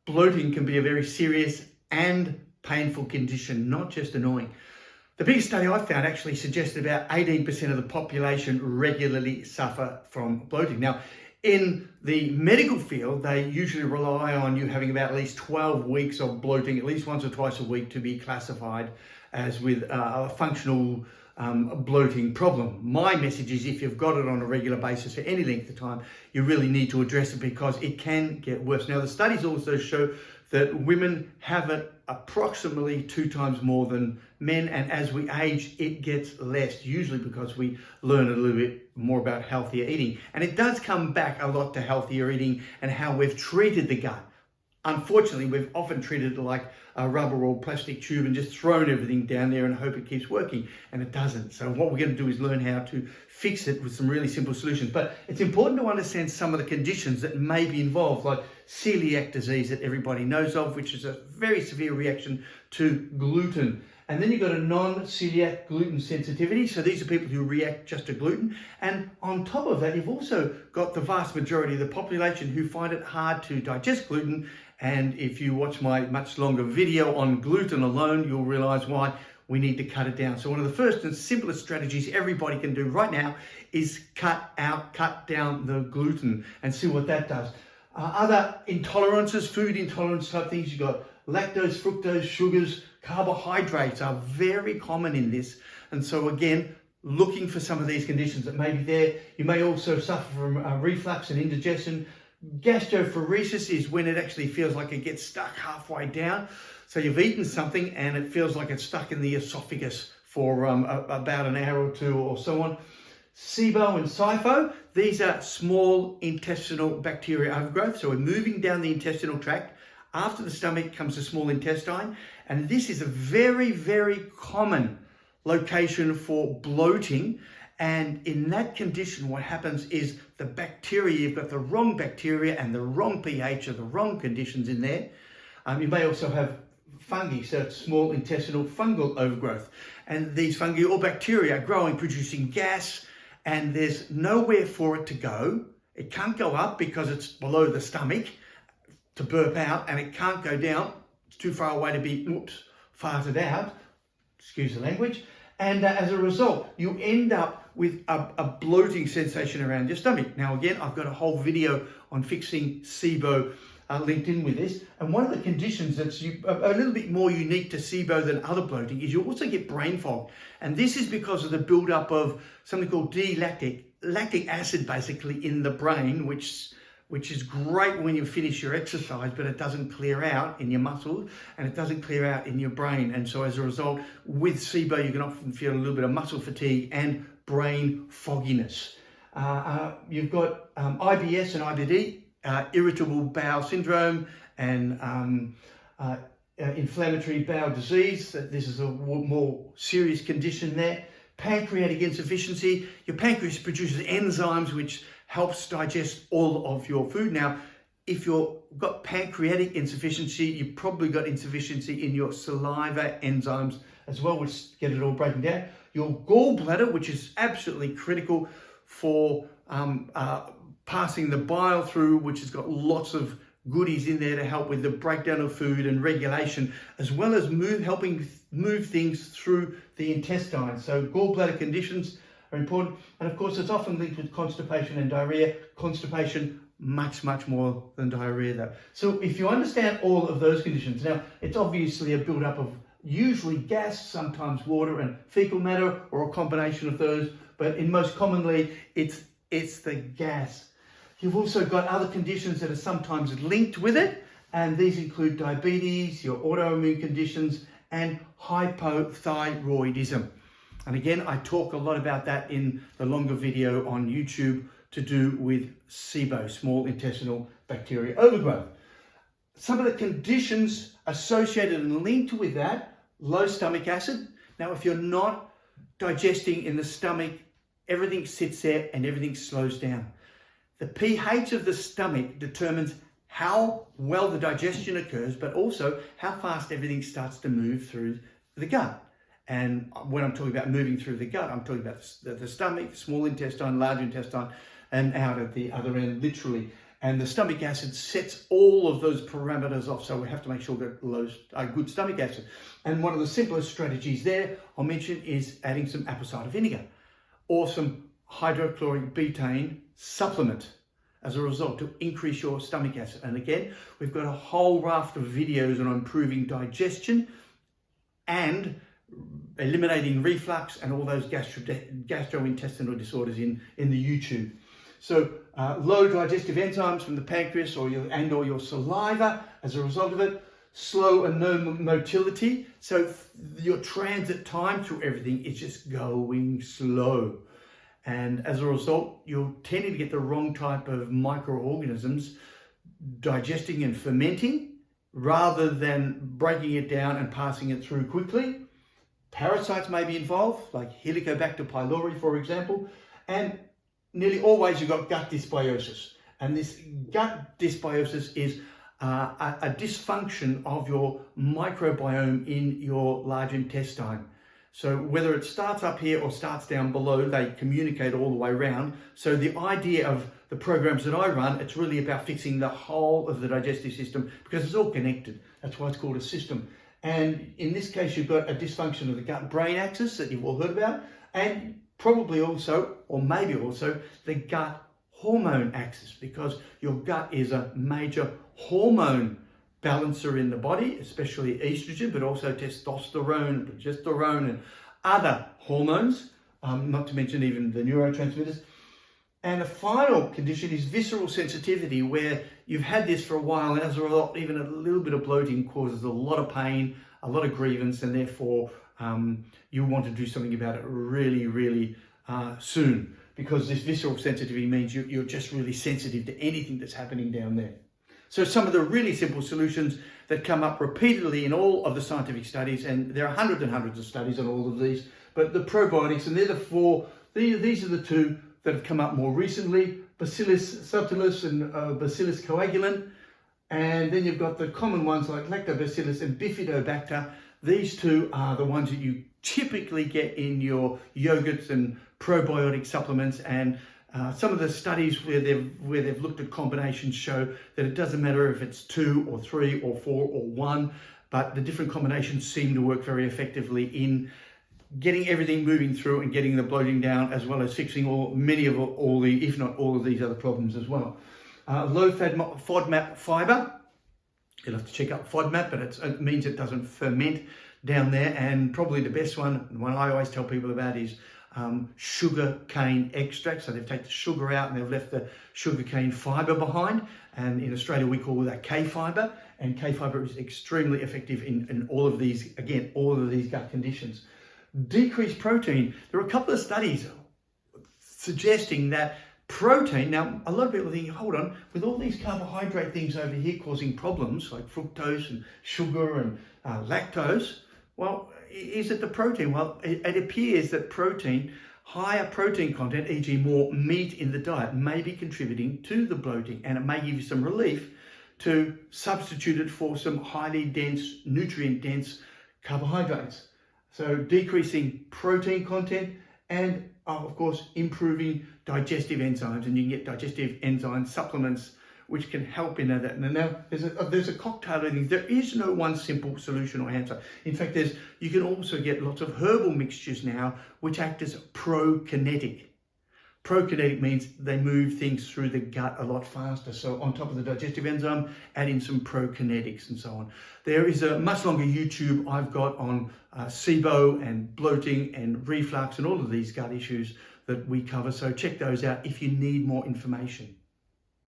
bloating can be a very serious and painful condition, not just annoying. The biggest study I found actually suggested about 18% of the population regularly suffer from bloating. Now, in the medical field, they usually rely on you having about at least 12 weeks of bloating, at least once or twice a week, to be classified as with a functional bloating problem. My message is if you've got it on a regular basis for any length of time, you really need to address it because it can get worse. Now, the studies also show that women have it approximately 2 times more than men, and as we age, it gets less, usually because we learn a little bit more about healthier eating. And it does come back a lot to healthier eating and how we've treated the gut. Unfortunately, we've often treated it like a rubber or plastic tube and just thrown everything down there and hope it keeps working, and it doesn't. So what we're going to do is learn how to fix it with some really simple solutions. But it's important to understand some of the conditions that may be involved, like celiac disease that everybody knows of, which is a very severe reaction to gluten. And then you've got a non-celiac gluten sensitivity. So these are people who react just to gluten. And on top of that, you've also got the vast majority of the population who find it hard to digest gluten. And if you watch my much longer video on gluten alone, you'll realize why we need to cut it down. So one of the first and simplest strategies everybody can do right now is cut down the gluten and see what that does. Other intolerances, food intolerance type things, you've got lactose, fructose, sugars, carbohydrates are very common in this. And so again, looking for some of these conditions that may be there. You may also suffer from reflux and indigestion. Gastrophoresis is when it actually feels like it gets stuck halfway down. So you've eaten something and it feels like it's stuck in the esophagus for about an hour or two or so on. SIBO and SIFO, these are small intestinal bacteria overgrowth. So we're moving down the intestinal tract. After the stomach comes the small intestine. And this is a very, very common location for bloating. And in that condition, what happens is the bacteria, you've got the wrong bacteria and the wrong pH or the wrong conditions in there. You may also have fungi, so it's small intestinal fungal overgrowth. And these fungi or bacteria are growing, producing gas, and there's nowhere for it to go. It can't go up because it's below the stomach to burp out, and it can't go down. It's too far away to be farted out, excuse the language. And as a result, you end up with a bloating sensation around your stomach. Now, again, I've got a whole video on fixing SIBO linked in with this. And one of the conditions that's a little bit more unique to SIBO than other bloating is you also get brain fog. And this is because of the buildup of something called lactic acid, basically, in the brain, which is great when you finish your exercise, but it doesn't clear out in your muscles and it doesn't clear out in your brain. And so as a result, with SIBO, you can often feel a little bit of muscle fatigue and brain fogginess. You've got IBS and IBD, irritable bowel syndrome, and inflammatory bowel disease. This is a more serious condition there. Pancreatic insufficiency. Your pancreas produces enzymes which helps digest all of your food. Now, if you've got pancreatic insufficiency, you've probably got insufficiency in your saliva enzymes as well, which get it all broken down. Your gallbladder, which is absolutely critical for passing the bile through, which has got lots of goodies in there to help with the breakdown of food and regulation, as well as helping move things through the intestine. So gallbladder conditions are important. And of course, it's often linked with constipation and diarrhea. Constipation, much more than diarrhea though. So if you understand all of those conditions, now it's obviously a build-up of usually gas, sometimes water and fecal matter, or a combination of those, but in most commonly, it's the gas. You've also got other conditions that are sometimes linked with it, and these include diabetes, your autoimmune conditions, and hypothyroidism. And again, I talk a lot about that in the longer video on YouTube to do with SIBO, small intestinal bacteria overgrowth. Some of the conditions associated and linked with that, low stomach acid. Now, if you're not digesting in the stomach, everything sits there and everything slows down. The pH of the stomach determines how well the digestion occurs, but also how fast everything starts to move through the gut. And when I'm talking about moving through the gut, I'm talking about the stomach, small intestine, large intestine, and out at the other end, literally. And the stomach acid sets all of those parameters off. So we have to make sure we've got good stomach acid. And one of the simplest strategies there, I'll mention, is adding some apple cider vinegar or some hydrochloric betaine supplement as a result to increase your stomach acid. And again, we've got a whole raft of videos on improving digestion and eliminating reflux and all those gastrointestinal disorders in the YouTube. So low digestive enzymes from the pancreas or your saliva as a result of it, slow and no motility. So your transit time through everything is just going slow. And as a result, you're tending to get the wrong type of microorganisms digesting and fermenting rather than breaking it down and passing it through quickly. Parasites may be involved, like Helicobacter pylori, for example, and nearly always you've got gut dysbiosis. And this gut dysbiosis is a dysfunction of your microbiome in your large intestine. So whether it starts up here or starts down below, they communicate all the way around. So the idea of the programs that I run, it's really about fixing the whole of the digestive system because it's all connected. That's why it's called a system. And in this case, you've got a dysfunction of the gut-brain axis that you've all heard about, and probably also, or maybe also, the gut hormone axis, because your gut is a major hormone balancer in the body, especially estrogen, but also testosterone, progesterone, and other hormones, not to mention even the neurotransmitters. And the final condition is visceral sensitivity, where you've had this for a while, and as a result, even a little bit of bloating causes a lot of pain, a lot of grievance, and therefore you want to do something about it really, really soon, because this visceral sensitivity means you're just really sensitive to anything that's happening down there. So some of the really simple solutions that come up repeatedly in all of the scientific studies, and there are hundreds and hundreds of studies on all of these, but the probiotics, and they're the four, these are the two that have come up more recently, Bacillus subtilis and Bacillus coagulant. And then you've got the common ones like Lactobacillus and Bifidobacter. These two are the ones that you typically get in your yogurts and probiotic supplements. And some of the studies where they've looked at combinations show that it doesn't matter if it's 2 or 3 or 4 or 1, but the different combinations seem to work very effectively in getting everything moving through and getting the bloating down, as well as fixing many of all the, if not all of these other problems as well. Low FODMAP fiber, you'll have to check out FODMAP, but it means it doesn't ferment down there. And probably the best one, the one I always tell people about, is sugar cane extract. So they've taken the sugar out and they've left the sugar cane fiber behind. And in Australia, we call that K fiber. And K fiber is extremely effective in all of these, again, all of these gut conditions. Decreased protein. There are a couple of studies suggesting that protein, now a lot of people think, hold on, with all these carbohydrate things over here causing problems like fructose and sugar and lactose, well, is it the protein? Well, it appears that protein, higher protein content, e.g. more meat in the diet, may be contributing to the bloating, and it may give you some relief to substitute it for some highly dense, nutrient-dense carbohydrates. So decreasing protein content and, of course, improving digestive enzymes. And you can get digestive enzyme supplements which can help in that. And now there's a cocktail of things. There is no one simple solution or answer. In fact, you can also get lots of herbal mixtures now which act as prokinetic. Prokinetic means they move things through the gut a lot faster. So on top of the digestive enzyme, add in some prokinetics and so on. There is a much longer YouTube I've got on SIBO and bloating and reflux and all of these gut issues that we cover. So check those out if you need more information.